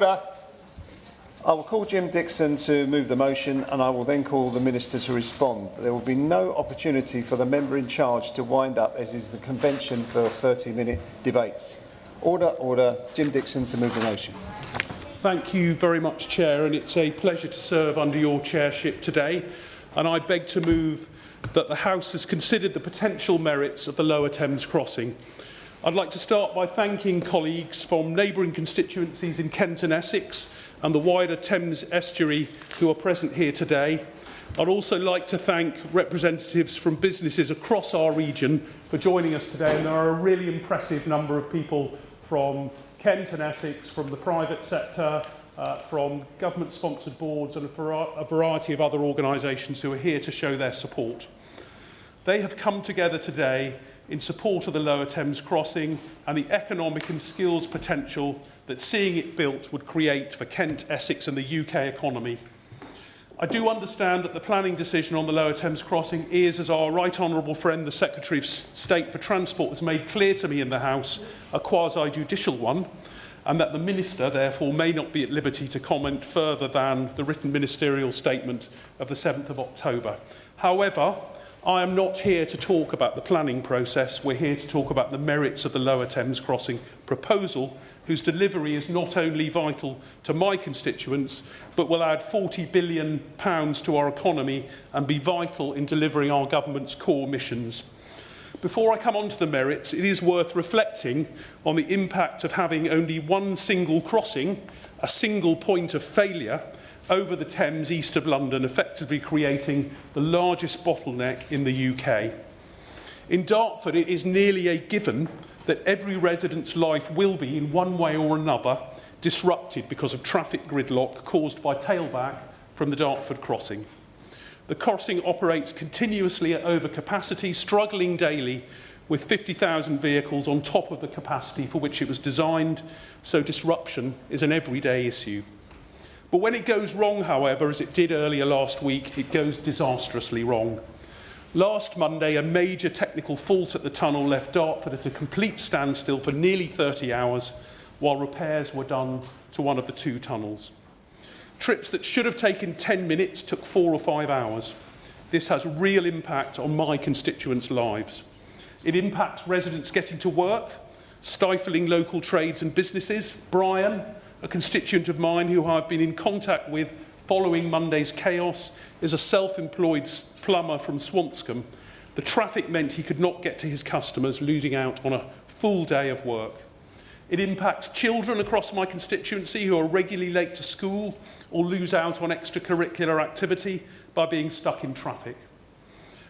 Order. I will call Jim Dixon to move the motion, and I will then call the Minister to respond. There will be no opportunity for the member in charge to wind up, as is the convention for 30-minute debates. Order, order. Jim Dixon to move the motion. Thank you very much, Chair, and it's a pleasure to serve under your chairship today. And I beg to move that the House has considered the potential merits of the Lower Thames Crossing. I'd like to start by thanking colleagues from neighbouring constituencies in Kent and Essex and the wider Thames estuary who are present here today. I'd also like to thank representatives from businesses across our region for joining us today, and there are a really impressive number of people from Kent and Essex, from the private sector, from government-sponsored boards and a variety of other organisations who are here to show their support. They have come together today in support of the Lower Thames Crossing and the economic and skills potential that seeing it built would create for Kent, Essex and the UK economy. I do understand that the planning decision on the Lower Thames Crossing is, as our Right Honourable friend, the Secretary of State for Transport, has made clear to me in the House, a quasi-judicial one, and that the Minister, therefore, may not be at liberty to comment further than the written ministerial statement of the 7th of October. However, I am not here to talk about the planning process. We're here to talk about the merits of the Lower Thames Crossing proposal, whose delivery is not only vital to my constituents, but will add £40 billion to our economy and be vital in delivering our government's core missions. Before I come on to the merits, it is worth reflecting on the impact of having only one single crossing, a single point of failure, over the Thames east of London, effectively creating the largest bottleneck in the UK. In Dartford, it is nearly a given that every resident's life will be, in one way or another, disrupted because of traffic gridlock caused by tailback from the Dartford crossing. The crossing operates continuously at overcapacity, struggling daily with 50,000 vehicles on top of the capacity for which it was designed, so disruption is an everyday issue. But when it goes wrong, however, as it did earlier last week, it goes disastrously wrong. Last Monday, a major technical fault at the tunnel left Dartford at a complete standstill for nearly 30 hours, while repairs were done to one of the two tunnels. Trips that should have taken 10 minutes took 4 or 5 hours. This has real impact on my constituents' lives. It impacts residents getting to work, stifling local trades and businesses. Brian, a constituent of mine who I've been in contact with following Monday's chaos, is a self-employed plumber from Swanscombe. The traffic meant he could not get to his customers, losing out on a full day of work. It impacts children across my constituency who are regularly late to school or lose out on extracurricular activity by being stuck in traffic.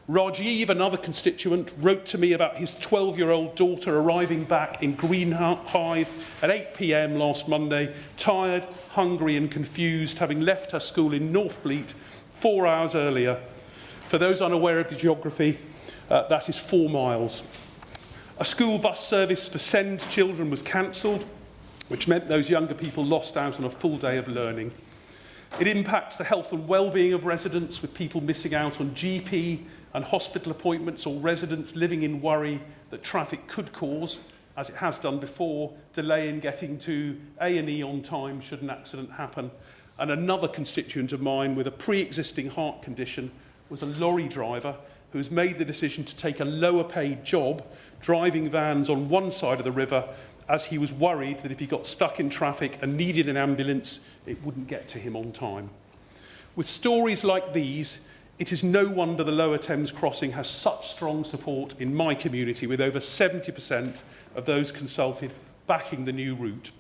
Rajiv, another constituent, wrote to me about his 12-year-old daughter arriving back in Greenhive at 8 p.m. last Monday, tired, hungry and confused, having left her school in Northfleet 4 hours earlier. For those unaware of the geography, that is 4 miles. A school bus service for SEND children was cancelled, which meant those younger people lost out on a full day of learning. It impacts the health and well-being of residents, with people missing out on GP and hospital appointments, or residents living in worry that traffic could cause, as it has done before, delay in getting to A&E on time should an accident happen. And another constituent of mine with a pre-existing heart condition was a lorry driver who has made the decision to take a lower-paid job driving vans on one side of the river, as he was worried that if he got stuck in traffic and needed an ambulance, it wouldn't get to him on time. With stories like these, it is no wonder the Lower Thames Crossing has such strong support in my community, with over 70% of those consulted backing the new route.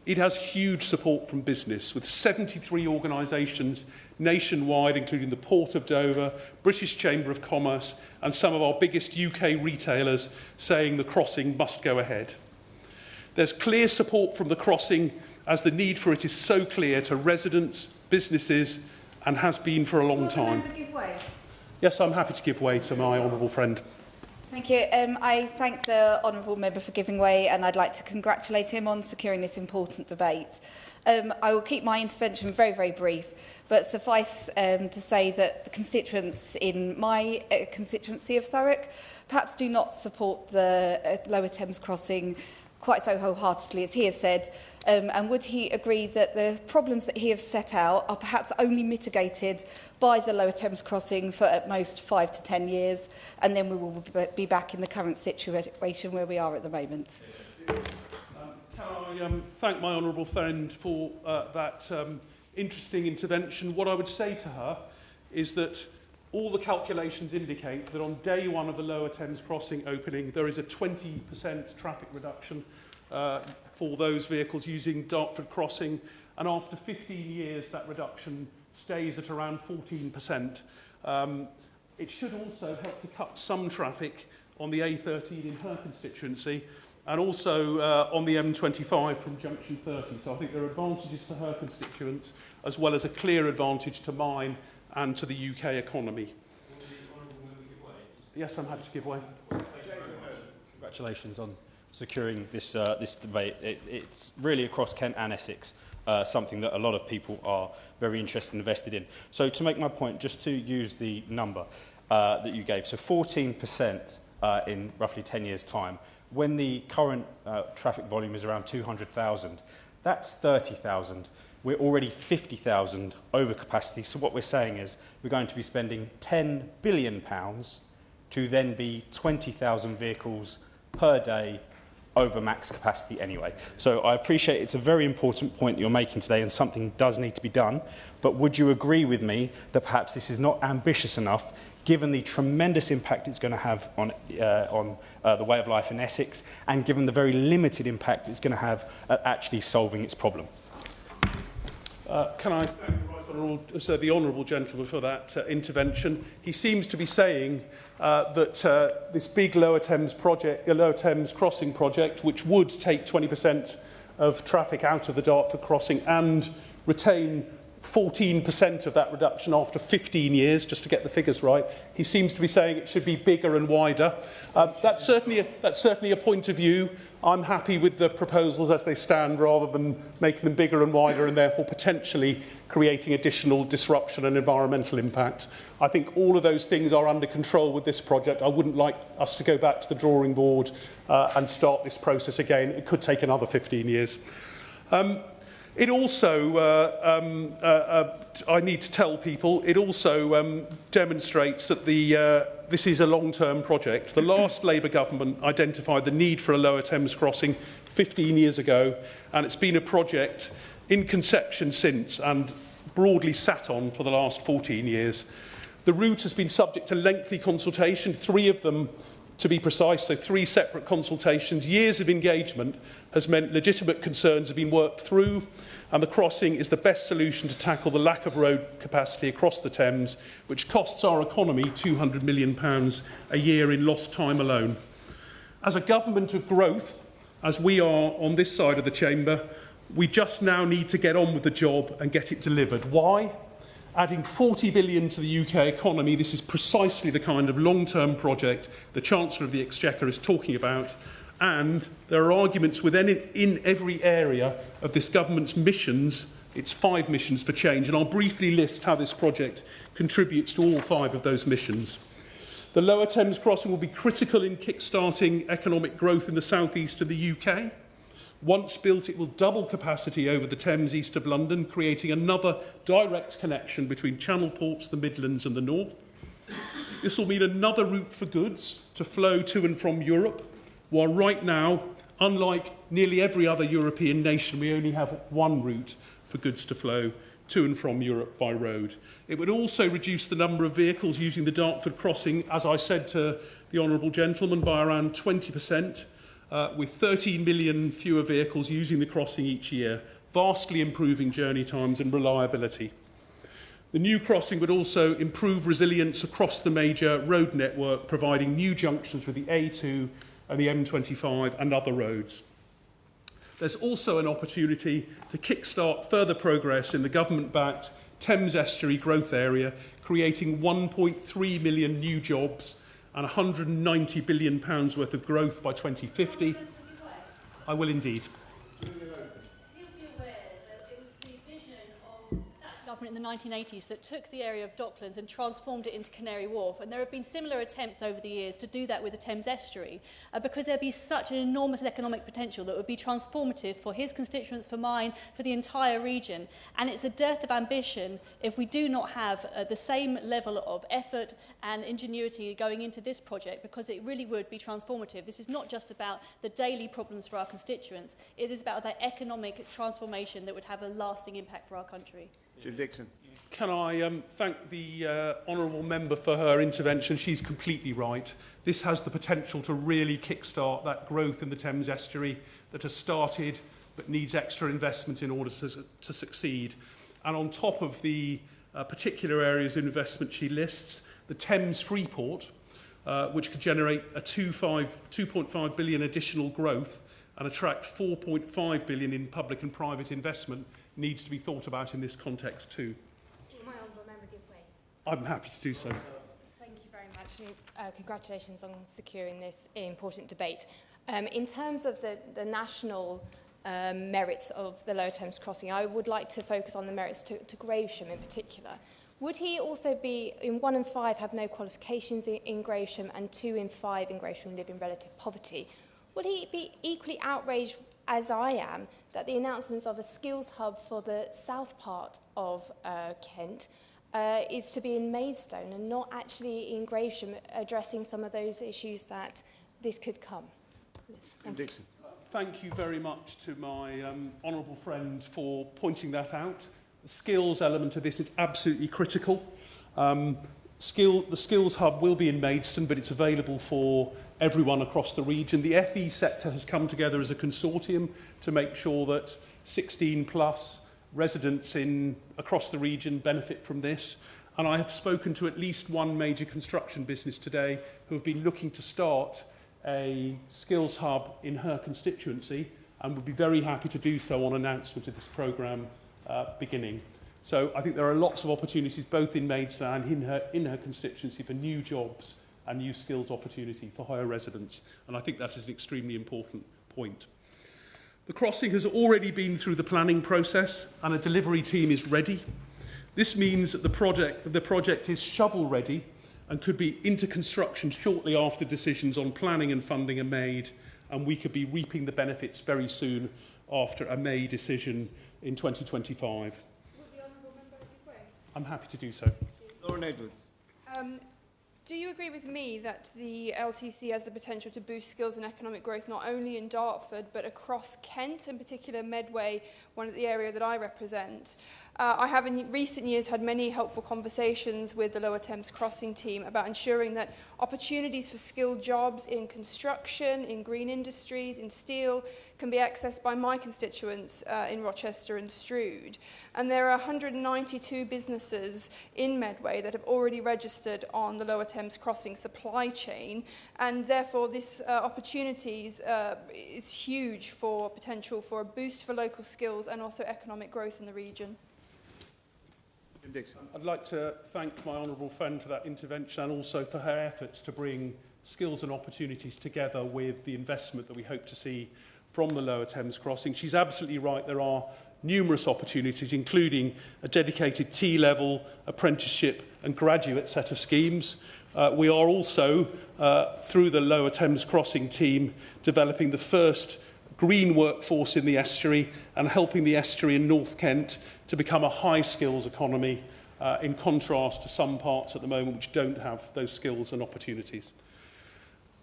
It has huge support from business, with 73 organisations nationwide, including the Port of Dover, British Chamber of Commerce and some of our biggest UK retailers, saying the crossing must go ahead. There's clear support from the crossing, as the need for it is so clear to residents, businesses, and has been for a long time. Yes, I'm happy to give way to my honourable friend. Thank you. I thank the honourable member for giving way, and I'd like to congratulate him on securing this important debate. I will keep my intervention very, very brief, but suffice to say that the constituents in my constituency of Thurrock perhaps do not support the Lower Thames Crossing quite so wholeheartedly as he has said, and would he agree that the problems that he has set out are perhaps only mitigated by the Lower Thames Crossing for at most 5 to 10 years, and then we will be back in the current situation where we are at the moment? Can I thank my honourable friend for that interesting intervention? What I would say to her is that all the calculations indicate that on day one of the Lower Thames Crossing opening, there is a 20% traffic reduction for those vehicles using Dartford Crossing, and after 15 years that reduction stays at around 14%. It should also help to cut some traffic on the A13 in her constituency, and also on the M25 from junction 30. So I think there are advantages to her constituents, as well as a clear advantage to mine and to the UK economy. Yes, I'm happy to give way. Congratulations on securing this debate. It's really across Kent and Essex, something that a lot of people are very interested and invested in. So to make my point, just to use the number that you gave, so 14% in roughly 10 years' time, when the current traffic volume is around 200,000, that's 30,000. We're already 50,000 over capacity. So what we're saying is we're going to be spending £10 billion to then be 20,000 vehicles per day over max capacity anyway. So I appreciate it's a very important point that you're making today, and something does need to be done. But would you agree with me that perhaps this is not ambitious enough, given the tremendous impact it's going to have on the way of life in Essex, and given the very limited impact it's going to have at actually solving its problem? Can I thank the honourable gentleman for that intervention? He seems to be saying that this big Lower Thames Crossing project, which would take 20% of traffic out of the Dartford Crossing and retain 14% of that reduction after 15 years, just to get the figures right, he seems to be saying it should be bigger and wider. That's certainly a point of view. I'm happy with the proposals as they stand, rather than making them bigger and wider and therefore potentially creating additional disruption and environmental impact. I think all of those things are under control with this project. I wouldn't like us to go back to the drawing board and start this process again. It could take another 15 years. It also, I need to tell people, it also demonstrates that this is a long-term project. The last Labour government identified the need for a Lower Thames Crossing 15 years ago, and it's been a project in conception since and broadly sat on for the last 14 years. The route has been subject to lengthy consultation, 3 of them to be precise, so 3 separate consultations. Years of engagement has meant legitimate concerns have been worked through, and the crossing is the best solution to tackle the lack of road capacity across the Thames, which costs our economy £200 million a year in lost time alone. As a government of growth, as we are on this side of the chamber, we just now need to get on with the job and get it delivered. Why? Adding 40 billion to the UK economy, this is precisely the kind of long-term project the Chancellor of the Exchequer is talking about, and there are arguments in every area of this government's missions, its 5 missions for change, and I'll briefly list how this project contributes to all 5 of those missions. The Lower Thames Crossing will be critical in kick-starting economic growth in the south-east of the UK. Once built, it will double capacity over the Thames east of London, creating another direct connection between Channel ports, the Midlands and the North. This will mean another route for goods to flow to and from Europe, while right now, unlike nearly every other European nation, we only have one route for goods to flow to and from Europe by road. It would also reduce the number of vehicles using the Dartford Crossing, as I said to the honourable gentleman, by around 20%. With 13 million fewer vehicles using the crossing each year, vastly improving journey times and reliability. The new crossing would also improve resilience across the major road network, providing new junctions with the A2 and the M25 and other roads. There's also an opportunity to kickstart further progress in the government-backed Thames Estuary growth area, creating 1.3 million new jobs and £190 billion worth of growth by 2050. I will indeed. government in the 1980s that took the area of Docklands and transformed it into Canary Wharf. And there have been similar attempts over the years to do that with the Thames Estuary, because there'd be such an enormous economic potential that would be transformative for his constituents, for mine, for the entire region. And it's a dearth of ambition if we do not have the same level of effort and ingenuity going into this project, because it really would be transformative. This is not just about the daily problems for our constituents, it is about that economic transformation that would have a lasting impact for our country. Jim Dixon. Can I thank the honourable member for her intervention? She's completely right. This has the potential to really kickstart that growth in the Thames Estuary that has started but needs extra investment in order to succeed. And on top of the particular areas of investment she lists, the Thames Freeport, which could generate a 2.5 billion additional growth and attract 4.5 billion in public and private investment, needs to be thought about in this context too. My honourable member give way. I'm happy to do so. Thank you very much. Congratulations on securing this important debate. In terms of the national merits of the Lower Thames Crossing, I would like to focus on the merits to Gravesham in particular. Would he also be, in 1 in 5, have no qualifications in Gravesham, and 2 in 5 in Gravesham live in relative poverty? Would he be equally outraged, as I am, that the announcements of a skills hub for the south part of Kent is to be in Maidstone and not actually in Gravesham, addressing some of those issues that this could come? Jim Dixon. Thank you very much to my honourable friend for pointing that out. The skills element of this is absolutely critical. The skills hub will be in Maidstone, but it's available for everyone across the region. The FE sector has come together as a consortium to make sure that 16 plus residents across the region benefit from this. And I have spoken to at least one major construction business today who have been looking to start a skills hub in her constituency, and would be very happy to do so on announcement of this programme beginning. So I think there are lots of opportunities both in Maidstone and in her constituency for new jobs and new skills opportunity for her residents, and I think that is an extremely important point. The crossing has already been through the planning process and a delivery team is ready. This means that the project is shovel ready and could be into construction shortly after decisions on planning and funding are made, and we could be reaping the benefits very soon after a May decision in 2025. Would the honourable member give way? I'm happy to do so. Lauren Edwards. Do you agree with me that the LTC has the potential to boost skills and economic growth not only in Dartford but across Kent, in particular Medway, one of the area that I represent? I have in recent years had many helpful conversations with the Lower Thames Crossing team about ensuring that opportunities for skilled jobs in construction, in green industries, in steel can be accessed by my constituents in Rochester and Strood. And there are 192 businesses in Medway that have already registered on the Lower Thames Crossing supply chain, and therefore this opportunity is huge for potential for a boost for local skills and also economic growth in the region. Jim Dixon. I'd like to thank my honourable friend for that intervention and also for her efforts to bring skills and opportunities together with the investment that we hope to see from the Lower Thames Crossing. She's absolutely right, there are numerous opportunities, including a dedicated T-level, apprenticeship and graduate set of schemes. We are also, through the Lower Thames Crossing team, developing the first green workforce in the estuary and helping the estuary in North Kent to become a high skills economy, in contrast to some parts at the moment which don't have those skills and opportunities.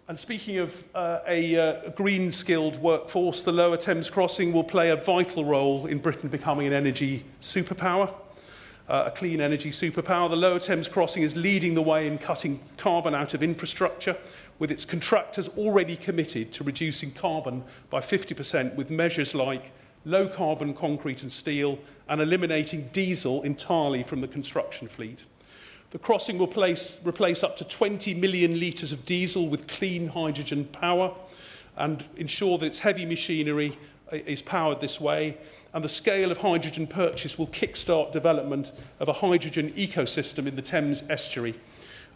And speaking of a green skilled workforce, the Lower Thames Crossing will play a vital role in Britain becoming an energy superpower, a clean energy superpower. The Lower Thames Crossing is leading the way in cutting carbon out of infrastructure, with its contractors already committed to reducing carbon by 50% with measures like low carbon concrete and steel and eliminating diesel entirely from the construction fleet. The crossing will replace up to 20 million litres of diesel with clean hydrogen power and ensure that its heavy machinery is powered this way, and the scale of hydrogen purchase will kickstart development of a hydrogen ecosystem in the Thames estuary.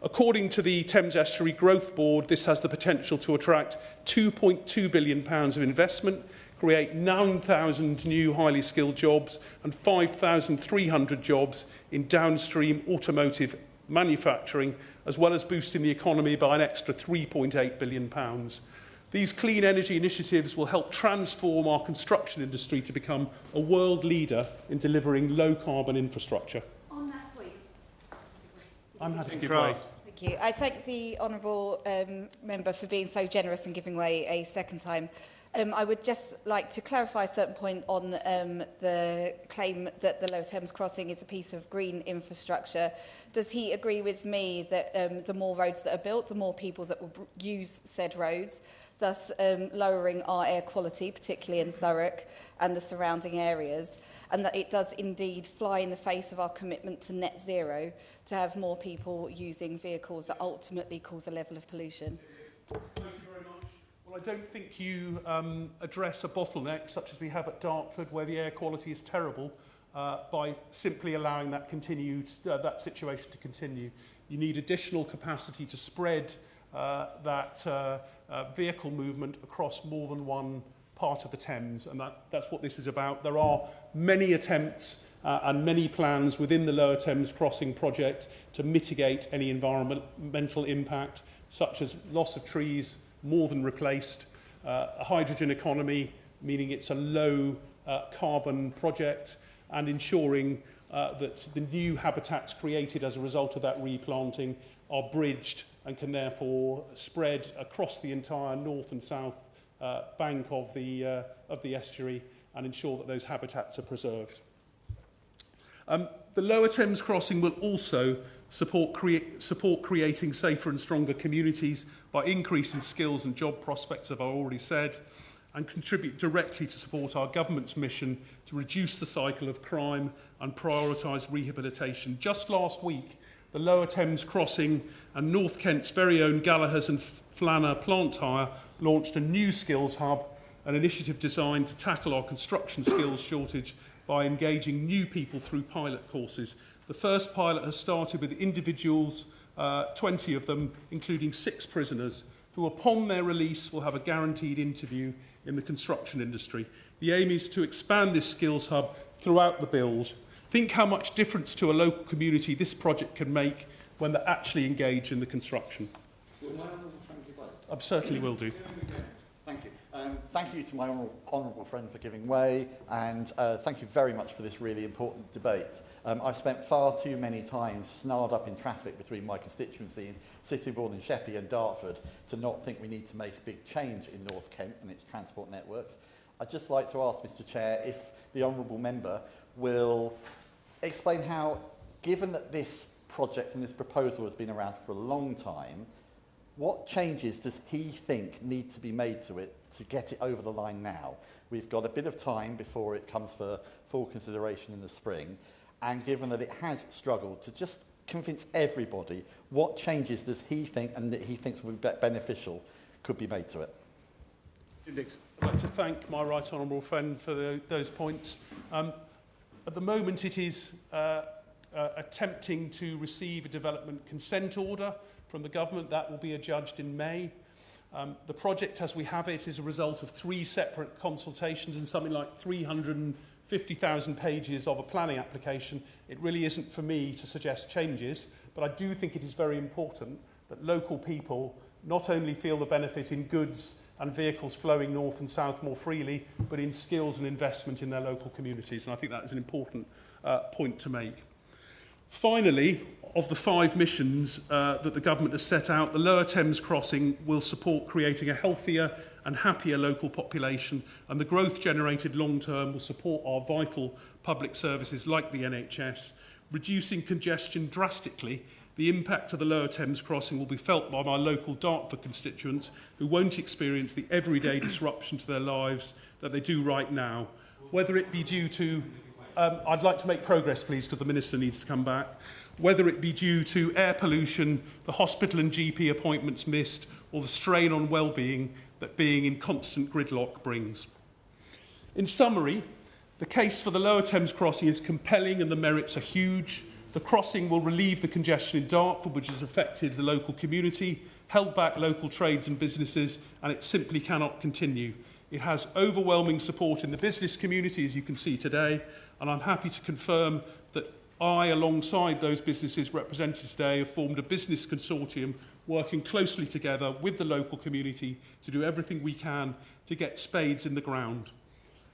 According to the Thames Estuary Growth Board, this has the potential to attract £2.2 billion of investment, create 9,000 new highly skilled jobs and 5,300 jobs in downstream automotive manufacturing, as well as boosting the economy by an extra £3.8 billion. These clean energy initiatives will help transform our construction industry to become a world leader in delivering low-carbon infrastructure. On that point, I'm happy to give way. thank you. I thank the honourable member for being so generous and giving way a second time. I would just like to clarify a certain point on the claim that the Lower Thames Crossing is a piece of green infrastructure. Does he agree with me that the more roads that are built, the more people that will use said roads, thus lowering our air quality, particularly in Thurrock and the surrounding areas, and that it does indeed fly in the face of our commitment to net zero to have more people using vehicles that ultimately cause a level of pollution? Thank you very much. Well, I don't think you address a bottleneck such as we have at Dartford, where the air quality is terrible, by simply allowing that that situation to continue. You need additional capacity to spread that vehicle movement across more than one part of the Thames, and that's what this is about. There are many attempts and many plans within the Lower Thames Crossing project to mitigate any environmental impact, such as loss of trees, more than replaced, a hydrogen economy, meaning it's a low carbon project, and ensuring that the new habitats created as a result of that replanting are bridged and can therefore spread across the entire north and south bank of the estuary and ensure that those habitats are preserved. The Lower Thames Crossing will also support creating safer and stronger communities by increasing skills and job prospects, as I've already said, and contribute directly to support our government's mission to reduce the cycle of crime and prioritise rehabilitation. Just last week, the Lower Thames Crossing and North Kent's very own Gallagher's and Flanner Plant Hire launched a new skills hub, an initiative designed to tackle our construction skills shortage by engaging new people through pilot courses. The first pilot has started with individuals, 20 of them, including 6 prisoners, who upon their release will have a guaranteed interview in the construction industry. The aim is to expand this skills hub throughout the build. Think how much difference to a local community this project can make when they're actually engaged in the construction. I certainly will do. Thank you. Thank you to my honourable friend for giving way, and thank you very much for this really important debate. I've spent far too many times snarled up in traffic between my constituency in Sittingbourne and Sheppey and Dartford to not think we need to make a big change in North Kent and its transport networks. I'd just like to ask Mr Chair if the honourable member will explain how, given that this project and this proposal has been around for a long time, what changes does he think need to be made to it to get it over the line now? We've got a bit of time before it comes for full consideration in the spring, and given that it has struggled to just convince everybody, what changes does he think and that he thinks would be beneficial could be made to it? I'd like to thank my right honourable friend for those points. At the moment it is attempting to receive a development consent order from the government. That will be adjudged in May. The project as we have it is a result of 3 separate consultations and something like 350,000 pages of a planning application. It really isn't for me to suggest changes, but I do think it is very important that local people not only feel the benefit in goods and vehicles flowing north and south more freely, but in skills and investment in their local communities. And I think that is an important point to make. Finally, of the 5 missions that the government has set out, the Lower Thames Crossing will support creating a healthier and happier local population, and the growth generated long-term will support our vital public services like the NHS, reducing congestion drastically. The impact of the Lower Thames Crossing will be felt by my local Dartford constituents who won't experience the everyday disruption to their lives that they do right now, whether it be due to I'd like to make progress, please, because the Minister needs to come back. Whether it be due to air pollution, the hospital and GP appointments missed, or the strain on well-being that being in constant gridlock brings. In summary, the case for the Lower Thames Crossing is compelling and the merits are huge. The crossing will relieve the congestion in Dartford, which has affected the local community, held back local trades and businesses, and it simply cannot continue. It has overwhelming support in the business community, as you can see today, and I'm happy to confirm that I, alongside those businesses represented today, have formed a business consortium working closely together with the local community to do everything we can to get spades in the ground.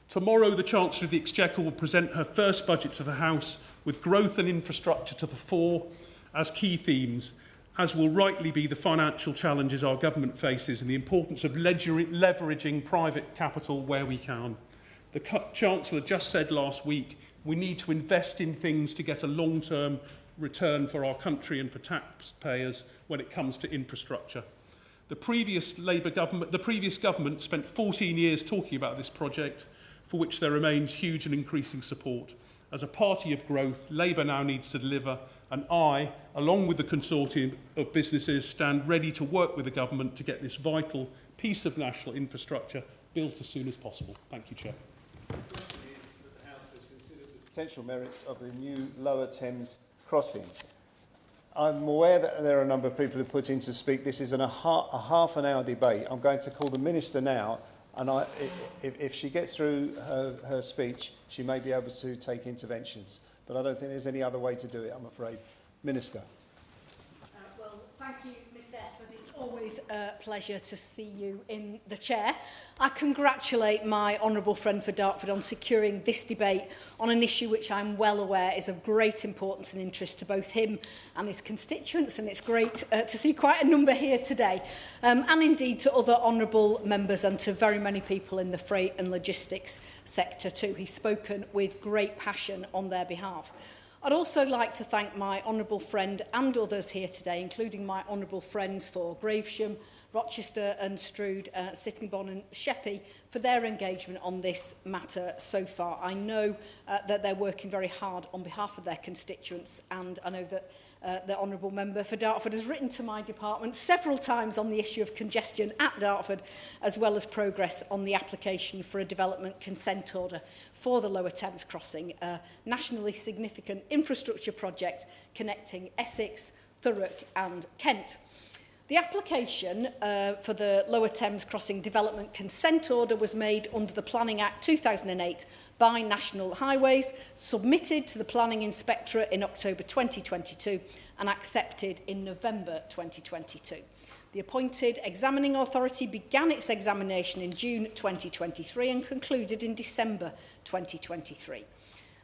Tomorrow, the Chancellor of the Exchequer will present her first budget to the House with growth and infrastructure to the fore as key themes, as will rightly be the financial challenges our government faces and the importance of leveraging private capital where we can. The Chancellor just said last week we need to invest in things to get a long-term return for our country and for taxpayers when it comes to infrastructure. The previous government spent 14 years talking about this project, for which there remains huge and increasing support. As a party of growth, Labour now needs to deliver, and I, along with the consortium of businesses, stand ready to work with the government to get this vital piece of national infrastructure built as soon as possible. Thank you, Chair. The question is that the House has considered the potential merits of the new Lower Thames Crossing. I'm aware that there are a number of people who put in to speak. This is a half an hour debate. I'm going to call the Minister now, and if she gets through her speech, she may be able to take interventions. But I don't think there's any other way to do it, I'm afraid. Minister. Well, thank you, Mr. Efford. It's always a pleasure to see you in the chair. I congratulate my honourable friend for Dartford on securing this debate on an issue which I'm well aware is of great importance and interest to both him and his constituents, and it's great to see quite a number here today, and indeed to other honourable members and to very many people in the freight and logistics sector too. He's spoken with great passion on their behalf. I'd also like to thank my honourable friend and others here today, including my honourable friends for Gravesham, Rochester and Strood, Sittingbourne and Sheppey, for their engagement on this matter so far. I know that they're working very hard on behalf of their constituents, and I know that the honourable member for Dartford has written to my department several times on the issue of congestion at Dartford, as well as progress on the application for a development consent order for the Lower Thames Crossing, a nationally significant infrastructure project connecting Essex, Thurrock and Kent. The application for the Lower Thames Crossing Development Consent Order was made under the Planning Act 2008 by National Highways, submitted to the Planning Inspectorate in October 2022 and accepted in November 2022. The appointed examining authority began its examination in June 2023 and concluded in December 2023.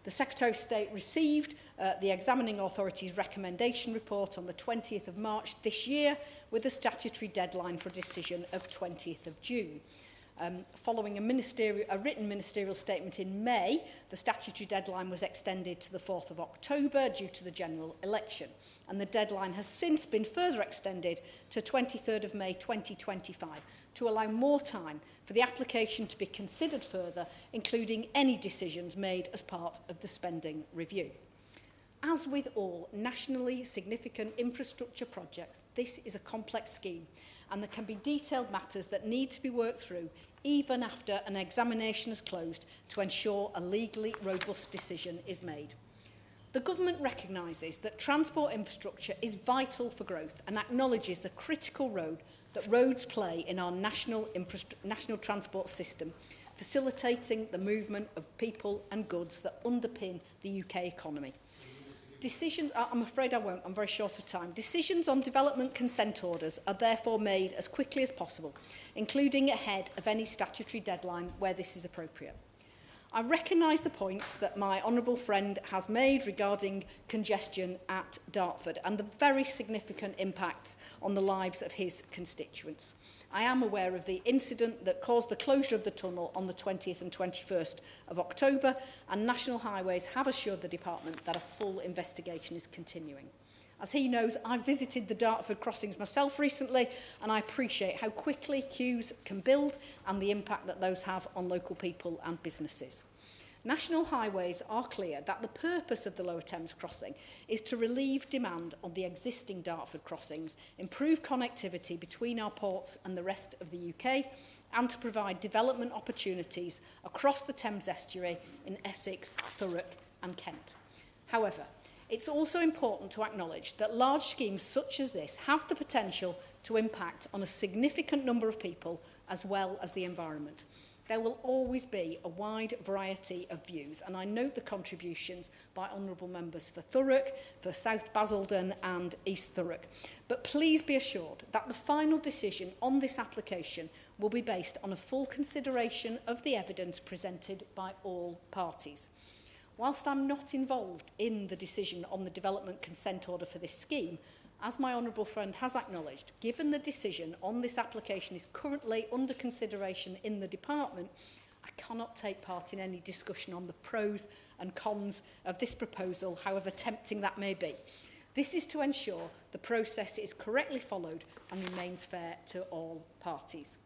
The Secretary of State received the examining authority's recommendation report on the 20th of March this year, with a statutory deadline for a decision of 20th of June. Following a written ministerial statement in May, the statutory deadline was extended to the 4th of October due to the general election, and the deadline has since been further extended to 23rd of May 2025 to allow more time for the application to be considered further, including any decisions made as part of the spending review. As with all nationally significant infrastructure projects, this is a complex scheme, and there can be detailed matters that need to be worked through even after an examination is closed to ensure a legally robust decision is made. The government recognises that transport infrastructure is vital for growth and acknowledges the critical role that roads play in our national transport system, facilitating the movement of people and goods that underpin the UK economy. Decisions, I'm afraid I won't, I'm very short of time. Decisions on development consent orders are therefore made as quickly as possible, including ahead of any statutory deadline where this is appropriate. I recognise the points that my honourable friend has made regarding congestion at Dartford and the very significant impacts on the lives of his constituents. I am aware of the incident that caused the closure of the tunnel on the 20th and 21st of October, and National Highways have assured the department that a full investigation is continuing. As he knows, I visited the Dartford crossings myself recently, and I appreciate how quickly queues can build and the impact that those have on local people and businesses. National Highways are clear that the purpose of the Lower Thames Crossing is to relieve demand on the existing Dartford crossings, improve connectivity between our ports and the rest of the UK, and to provide development opportunities across the Thames estuary in Essex, Thurrock and Kent. However, it's also important to acknowledge that large schemes such as this have the potential to impact on a significant number of people as well as the environment. There will always be a wide variety of views, and I note the contributions by honourable members for Thurrock, for South Basildon and East Thurrock. But please be assured that the final decision on this application will be based on a full consideration of the evidence presented by all parties. Whilst I'm not involved in the decision on the development consent order for this scheme, as my honourable friend has acknowledged, given the decision on this application is currently under consideration in the department, I cannot take part in any discussion on the pros and cons of this proposal, however tempting that may be. This is to ensure the process is correctly followed and remains fair to all parties.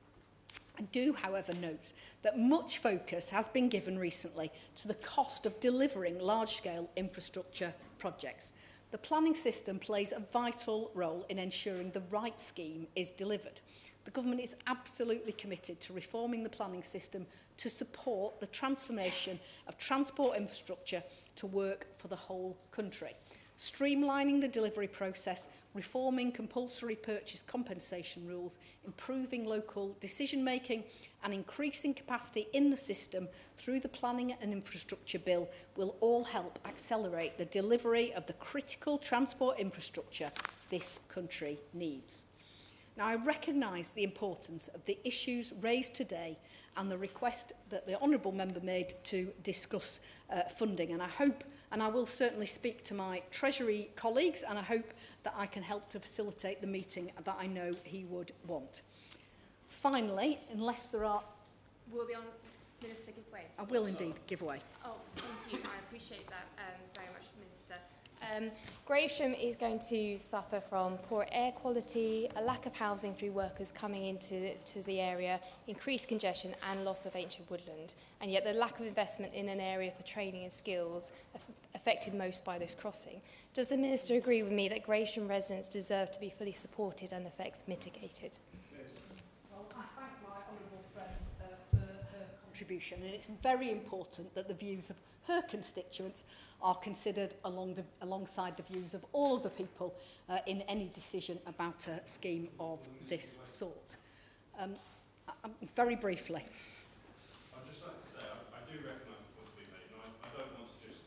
I do, however, note that much focus has been given recently to the cost of delivering large-scale infrastructure projects. The planning system plays a vital role in ensuring the right scheme is delivered. The government is absolutely committed to reforming the planning system to support the transformation of transport infrastructure to work for the whole country. Streamlining the delivery process, reforming compulsory purchase compensation rules, improving local decision-making and increasing capacity in the system through the Planning and Infrastructure Bill will all help accelerate the delivery of the critical transport infrastructure this country needs. Now, I recognise the importance of the issues raised today and the request that the honourable member made to discuss funding, and I hope, and I will certainly speak to my Treasury colleagues, and I hope that I can help to facilitate the meeting that I know he would want. Finally, unless there are... Will the Honourable Minister give way? I will indeed give way. Oh, thank you. I appreciate that very much, Minister. Gravesham is going to suffer from poor air quality, a lack of housing through workers coming into the area, increased congestion and loss of ancient woodland. And yet the lack of investment in an area for training and skills affected most by this crossing. Does the Minister agree with me that Gravesham residents deserve to be fully supported and effects mitigated? Well, I thank my honourable friend for her contribution, and it's very important that the views of her constituents are considered alongside the views of all of the people in any decision about a scheme of this sort. Very briefly. I'd just like to say I do recognise the points being made, and I don't want to just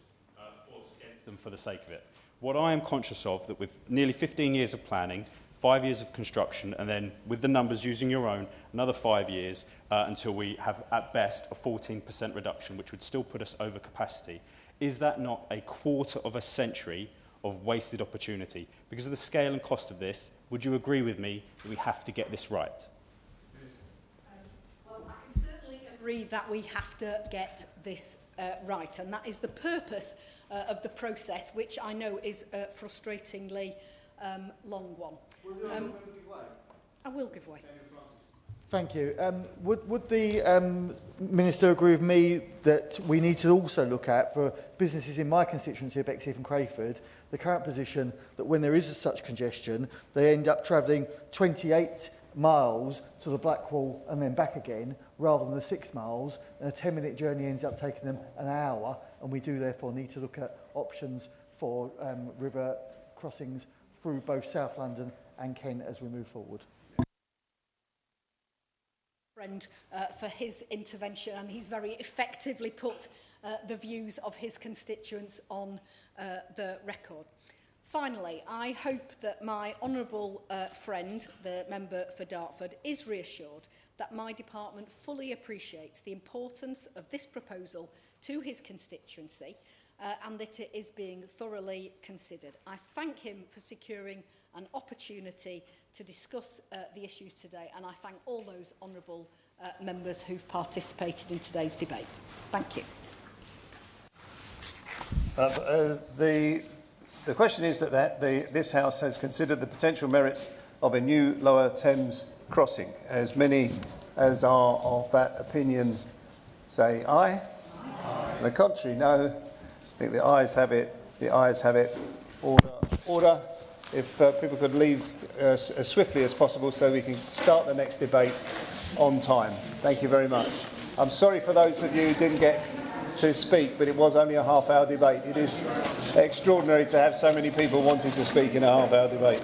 force against them for the sake of it. What I am conscious of, that with nearly 15 years of planning, 5 years of construction, and then with the numbers using your own, another 5 years until we have at best a 14% reduction, which would still put us over capacity. Is that not a quarter of a century of wasted opportunity? Because of the scale and cost of this, would you agree with me that we have to get this right? Well, I can certainly agree that we have to get this right, and that is the purpose of the process, which I know is a frustratingly long one. Will the Honourable Member give way? I will give way. Thank you. Would the Minister agree with me that we need to also look at, for businesses in my constituency of Bexley and Crayford, the current position that when there is such congestion, they end up travelling 28 miles to the Blackwall and then back again, rather than the 6 miles, and a 10-minute journey ends up taking them an hour, and we do therefore need to look at options for river crossings through both South London and Kent as we move forward. For his intervention, and he's very effectively put the views of his constituents on the record. Finally, I hope that my honourable friend, the member for Dartford, is reassured that my department fully appreciates the importance of this proposal to his constituency and that it is being thoroughly considered. I thank him for securing an opportunity to discuss the issues today, and I thank all those honourable members who've participated in today's debate. Thank you. The question is that this House has considered the potential merits of a new Lower Thames Crossing. As many as are of that opinion say aye. Aye. The contrary, no. I think the ayes have it. The ayes have it. Order. If people could leave as swiftly as possible so we can start the next debate on time. Thank you very much. I'm sorry for those of you who didn't get to speak, but it was only a half-hour debate. It is extraordinary to have so many people wanting to speak in a half-hour debate.